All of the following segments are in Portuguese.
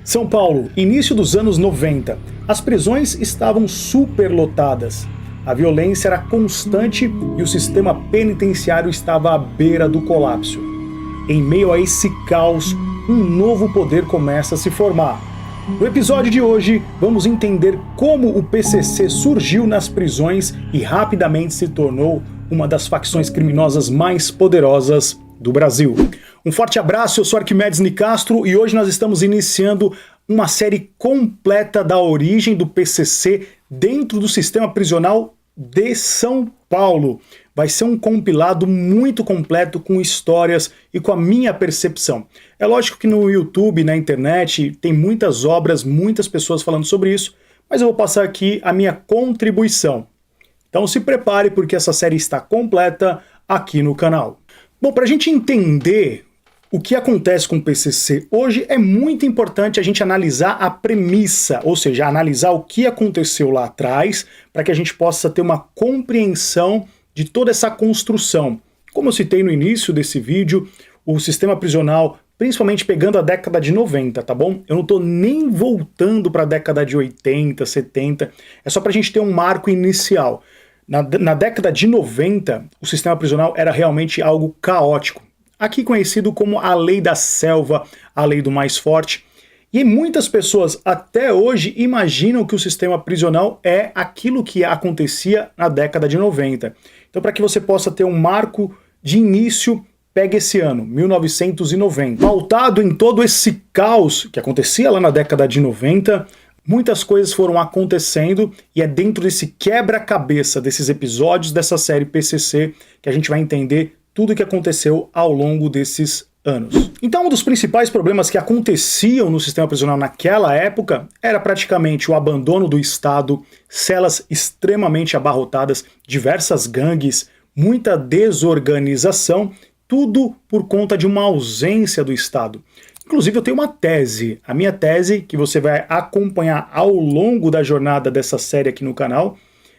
São Paulo, início dos anos 90. As prisões estavam superlotadas. A violência era constante e o sistema penitenciário estava à beira do colapso. Em meio a esse caos, um novo poder começa a se formar. No episódio de hoje, vamos entender como o PCC surgiu nas prisões e rapidamente se tornou uma das facções criminosas mais poderosas do Brasil. Um forte abraço, eu sou Arquimedes Nicastro e hoje nós estamos iniciando uma série completa da origem do PCC dentro do sistema prisional de São Paulo. Vai ser um compilado muito completo com histórias e com a minha percepção. É lógico que no YouTube, na internet, tem muitas obras, muitas pessoas falando sobre isso, mas eu vou passar aqui a minha contribuição. Então se prepare porque essa série está completa aqui no canal. Bom, para a gente entender o que acontece com o PCC hoje, é muito importante a gente analisar a premissa, ou seja, analisar o que aconteceu lá atrás, para que a gente possa ter uma compreensão de toda essa construção. Como eu citei no início desse vídeo, o sistema prisional, principalmente pegando a década de 90, tá bom? Eu não estou nem voltando para a década de 80, 70, é só para a gente ter um marco inicial. Na década de 90, o sistema prisional era realmente algo caótico. Aqui conhecido como a lei da selva, a lei do mais forte. E muitas pessoas até hoje imaginam que o sistema prisional é aquilo que acontecia na década de 90. Então, para que você possa ter um marco de início, pegue esse ano, 1990. Pautado em todo esse caos que acontecia lá na década de 90, muitas coisas foram acontecendo e é dentro desse quebra-cabeça desses episódios dessa série PCC que a gente vai entender tudo o que aconteceu ao longo desses anos. Então, um dos principais problemas que aconteciam no sistema prisional naquela época era praticamente o abandono do Estado, celas extremamente abarrotadas, diversas gangues, muita desorganização, tudo por conta de uma ausência do Estado. Inclusive eu tenho uma tese, a minha tese, que você vai acompanhar ao longo da jornada dessa série aqui no canal,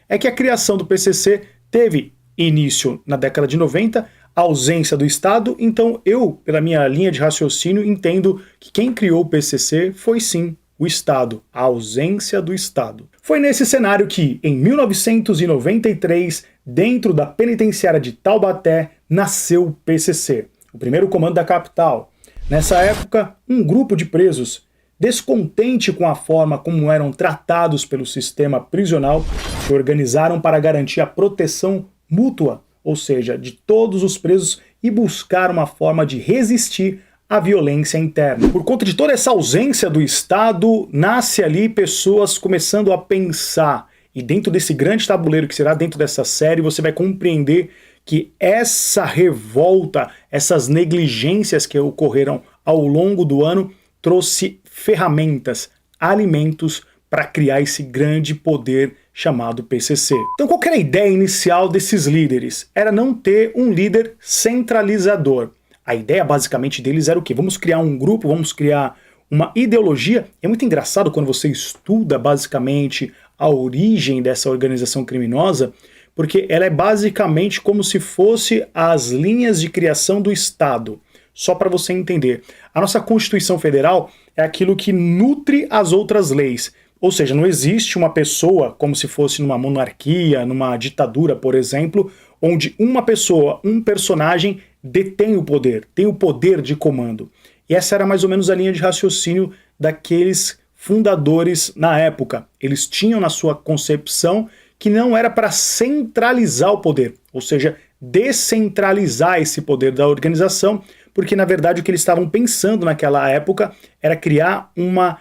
é que a criação do PCC teve início na década de 90, ausência do Estado, então eu, pela minha linha de raciocínio, entendo que quem criou o PCC foi sim o Estado, a ausência do Estado. Foi nesse cenário que, em 1993, dentro da penitenciária de Taubaté, nasceu o PCC, o primeiro comando da capital. Nessa época, um grupo de presos, descontente com a forma como eram tratados pelo sistema prisional, se organizaram para garantir a proteção mútua, ou seja, de todos os presos, e buscar uma forma de resistir à violência interna. Por conta de toda essa ausência do Estado, nasce ali pessoas começando a pensar, e dentro desse grande tabuleiro que será dentro dessa série, você vai compreender que essa revolta, essas negligências que ocorreram ao longo do ano, trouxe ferramentas, alimentos para criar esse grande poder chamado PCC. Então qual que era a ideia inicial desses líderes? Era não ter um líder centralizador. A ideia basicamente deles era o quê? Vamos criar um grupo, vamos criar uma ideologia. É muito engraçado quando você estuda basicamente a origem dessa organização criminosa, porque ela é basicamente como se fosse as linhas de criação do Estado. Só para você entender. A nossa Constituição Federal é aquilo que nutre as outras leis. Ou seja, não existe uma pessoa, como se fosse numa monarquia, numa ditadura, por exemplo, onde uma pessoa, um personagem, detém o poder, tem o poder de comando. E essa era mais ou menos a linha de raciocínio daqueles fundadores na época. Eles tinham na sua concepção que não era para centralizar o poder, ou seja, descentralizar esse poder da organização, porque na verdade o que eles estavam pensando naquela época era criar uma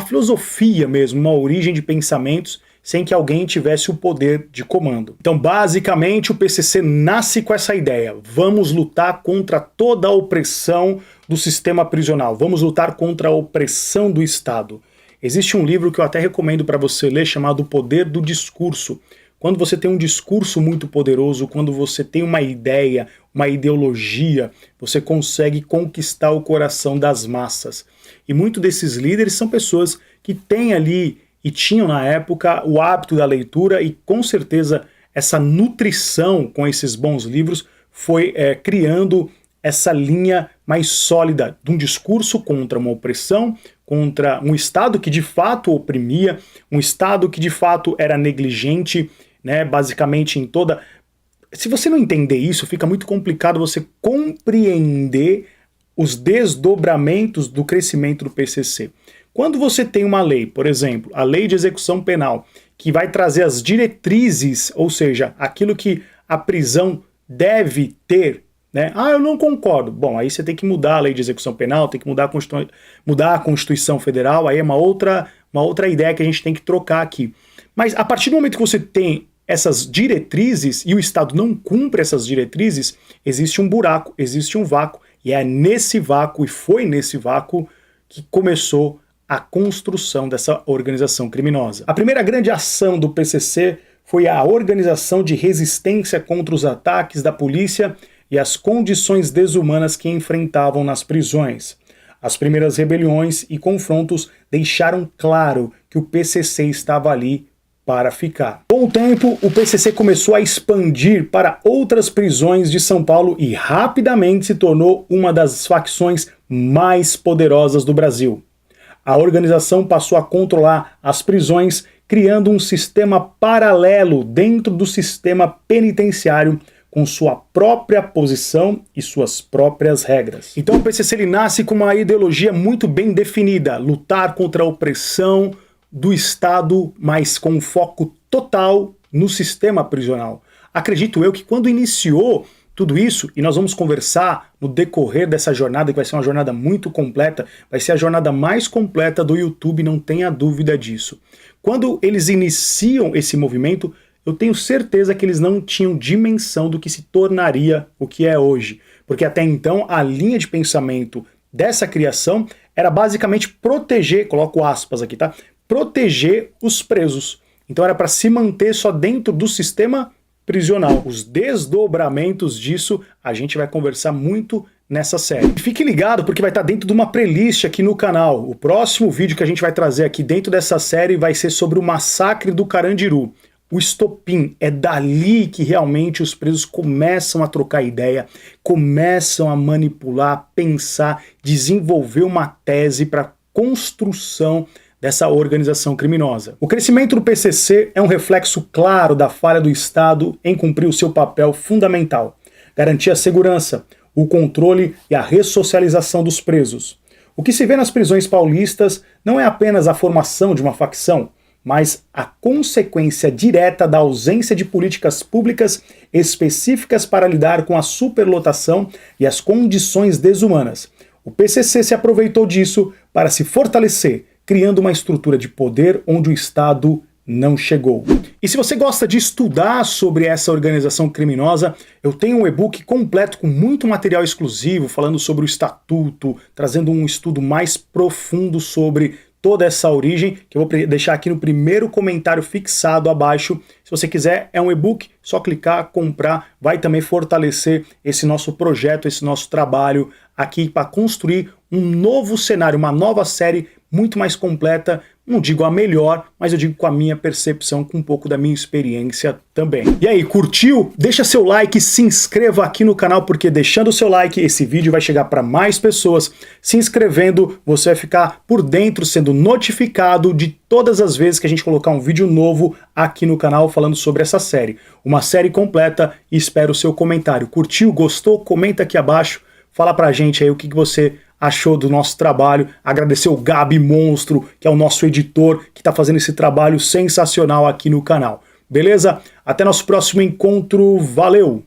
filosofia mesmo, uma origem de pensamentos sem que alguém tivesse o poder de comando. Então basicamente o PCC nasce com essa ideia, vamos lutar contra toda a opressão do sistema prisional, vamos lutar contra a opressão do Estado. Existe um livro que eu até recomendo para você ler chamado O Poder do Discurso. Quando você tem um discurso muito poderoso, quando você tem uma ideia, uma ideologia, você consegue conquistar o coração das massas. E muitos desses líderes são pessoas que têm ali e tinham na época o hábito da leitura e com certeza essa nutrição com esses bons livros foi criando essa linha mais sólida de um discurso contra uma opressão, contra um Estado que de fato oprimia, um Estado que de fato era negligente, né, basicamente em toda... Se você não entender isso, fica muito complicado você compreender os desdobramentos do crescimento do PCC. Quando você tem uma lei, por exemplo, a Lei de Execução Penal, que vai trazer as diretrizes, ou seja, aquilo que a prisão deve ter, né? Ah, eu não concordo. Bom, aí você tem que mudar a Lei de Execução Penal, tem que mudar a Constituição Federal, aí é uma outra ideia que a gente tem que trocar aqui. Mas a partir do momento que você tem essas diretrizes e o Estado não cumpre essas diretrizes, existe um buraco, existe um vácuo, e é nesse vácuo, e foi nesse vácuo, que começou a construção dessa organização criminosa. A primeira grande ação do PCC foi a organização de resistência contra os ataques da polícia e as condições desumanas que enfrentavam nas prisões. As primeiras rebeliões e confrontos deixaram claro que o PCC estava ali para ficar. Com o tempo, o PCC começou a expandir para outras prisões de São Paulo e rapidamente se tornou uma das facções mais poderosas do Brasil. A organização passou a controlar as prisões, criando um sistema paralelo dentro do sistema penitenciário, com sua própria posição e suas próprias regras. Então o PCC ele nasce com uma ideologia muito bem definida: lutar contra a opressão do Estado, mas com foco total no sistema prisional. Acredito eu que quando iniciou tudo isso, e nós vamos conversar no decorrer dessa jornada, que vai ser uma jornada muito completa, vai ser a jornada mais completa do YouTube, não tenha dúvida disso. Quando eles iniciam esse movimento, eu tenho certeza que eles não tinham dimensão do que se tornaria o que é hoje. Porque até então a linha de pensamento dessa criação era basicamente proteger, coloco aspas aqui, tá? Proteger os presos. Então era para se manter só dentro do sistema prisional. Os desdobramentos disso a gente vai conversar muito nessa série. E fique ligado porque vai estar dentro de uma playlist aqui no canal. O próximo vídeo que a gente vai trazer aqui dentro dessa série vai ser sobre o massacre do Carandiru. O estopim, é dali que realmente os presos começam a trocar ideia, começam a manipular, pensar, desenvolver uma tese para construção dessa organização criminosa. O crescimento do PCC é um reflexo claro da falha do Estado em cumprir o seu papel fundamental: garantir a segurança, o controle e a ressocialização dos presos. O que se vê nas prisões paulistas não é apenas a formação de uma facção, mas a consequência direta da ausência de políticas públicas específicas para lidar com a superlotação e as condições desumanas. O PCC se aproveitou disso para se fortalecer, criando uma estrutura de poder onde o Estado não chegou. E se você gosta de estudar sobre essa organização criminosa, eu tenho um e-book completo com muito material exclusivo, falando sobre o estatuto, trazendo um estudo mais profundo sobre toda essa origem, que eu vou deixar aqui no primeiro comentário fixado abaixo. Se você quiser, é um e-book, só clicar, comprar, vai também fortalecer esse nosso projeto, esse nosso trabalho aqui para construir um novo cenário, uma nova série muito mais completa, não digo a melhor, mas eu digo com a minha percepção, com um pouco da minha experiência também. E aí, curtiu? Deixa seu like, se inscreva aqui no canal, porque deixando o seu like, esse vídeo vai chegar para mais pessoas. Se inscrevendo, você vai ficar por dentro, sendo notificado de todas as vezes que a gente colocar um vídeo novo aqui no canal falando sobre essa série. Uma série completa, e espero o seu comentário. Curtiu? Gostou? Comenta aqui abaixo. Fala pra gente aí o que você achou do nosso trabalho. Agradecer o Gabi Monstro, que é o nosso editor, que está fazendo esse trabalho sensacional aqui no canal. Beleza? Até nosso próximo encontro. Valeu!